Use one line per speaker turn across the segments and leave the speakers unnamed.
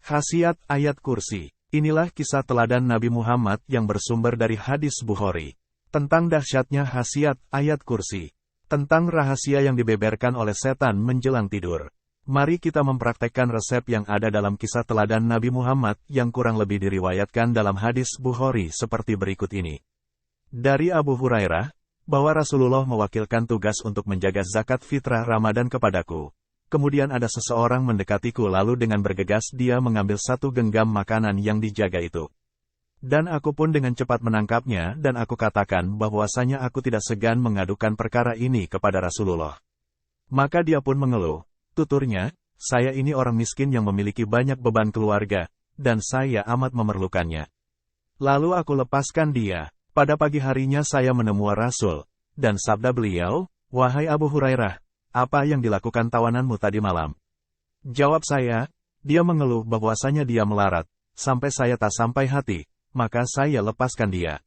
Khasiat ayat kursi. Inilah kisah teladan Nabi Muhammad yang bersumber dari hadis Bukhari. Tentang dahsyatnya khasiat ayat kursi. Tentang rahasia yang dibeberkan oleh setan menjelang tidur. Mari kita mempraktekkan resep yang ada dalam kisah teladan Nabi Muhammad yang kurang lebih diriwayatkan dalam hadis Bukhari seperti berikut ini. Dari Abu Hurairah, bahwa Rasulullah mewakilkan tugas untuk menjaga zakat fitrah Ramadan kepadaku. Kemudian ada seseorang mendekatiku lalu dengan bergegas dia mengambil satu genggam makanan yang dijaga itu. Dan aku pun dengan cepat menangkapnya dan aku katakan bahwasanya aku tidak segan mengadukan perkara ini kepada Rasulullah. Maka dia pun mengeluh, tuturnya, saya ini orang miskin yang memiliki banyak beban keluarga, dan saya amat memerlukannya. Lalu aku lepaskan dia. Pada pagi harinya saya menemui Rasul, dan sabda beliau, wahai Abu Hurairah, apa yang dilakukan tawananmu tadi malam? Jawab saya, dia mengeluh bahwasanya dia melarat, sampai saya tak sampai hati, maka saya lepaskan dia.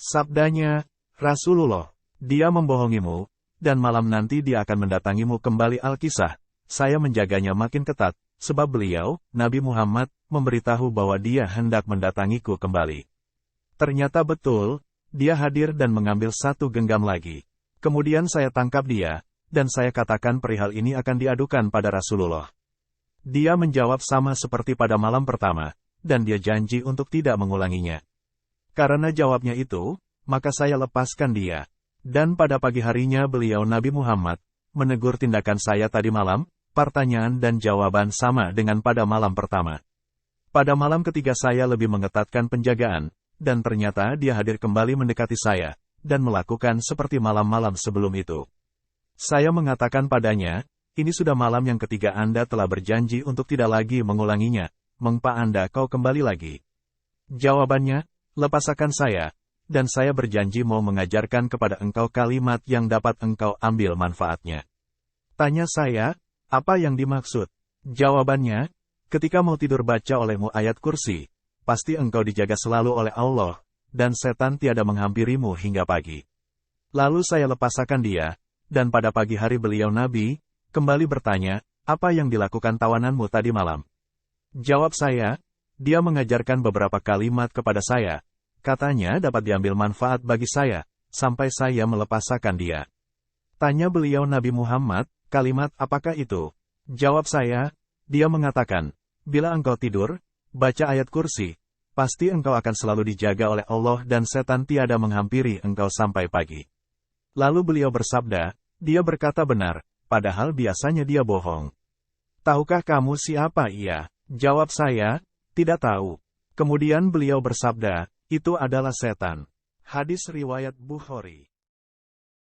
Sabdanya, Rasulullah, dia membohongimu, dan malam nanti dia akan mendatangimu kembali. Al-Kisah, saya menjaganya makin ketat, sebab beliau, Nabi Muhammad, memberitahu bahwa dia hendak mendatangiku kembali. Ternyata betul, dia hadir dan mengambil satu genggam lagi. Kemudian saya tangkap dia, dan saya katakan perihal ini akan diadukan pada Rasulullah. Dia menjawab sama seperti pada malam pertama, dan dia janji untuk tidak mengulanginya. Karena jawabnya itu, maka saya lepaskan dia. Dan pada pagi harinya beliau Nabi Muhammad, menegur tindakan saya tadi malam, pertanyaan dan jawaban sama dengan pada malam pertama. Pada malam ketiga saya lebih mengetatkan penjagaan, dan ternyata dia hadir kembali mendekati saya, dan melakukan seperti malam-malam sebelum itu. Saya mengatakan padanya, ini sudah malam yang ketiga Anda telah berjanji untuk tidak lagi mengulanginya, mengapa Anda kau kembali lagi? Jawabannya, lepaskan saya, dan saya berjanji mau mengajarkan kepada engkau kalimat yang dapat engkau ambil manfaatnya. Tanya saya, apa yang dimaksud? Jawabannya, ketika mau tidur baca olehmu ayat kursi, pasti engkau dijaga selalu oleh Allah, dan setan tiada menghampirimu hingga pagi. Lalu saya lepaskan dia, dan pada pagi hari beliau Nabi, kembali bertanya, apa yang dilakukan tawananmu tadi malam? Jawab saya, dia mengajarkan beberapa kalimat kepada saya, katanya dapat diambil manfaat bagi saya, sampai saya melepaskan dia. Tanya beliau Nabi Muhammad, kalimat apakah itu? Jawab saya, dia mengatakan, bila engkau tidur, baca ayat kursi, pasti engkau akan selalu dijaga oleh Allah dan setan tiada menghampiri engkau sampai pagi. Lalu beliau bersabda, dia berkata benar, padahal biasanya dia bohong. Tahukah kamu siapa ia? Jawab saya, tidak tahu. Kemudian beliau bersabda, itu adalah setan. Hadis riwayat Bukhari.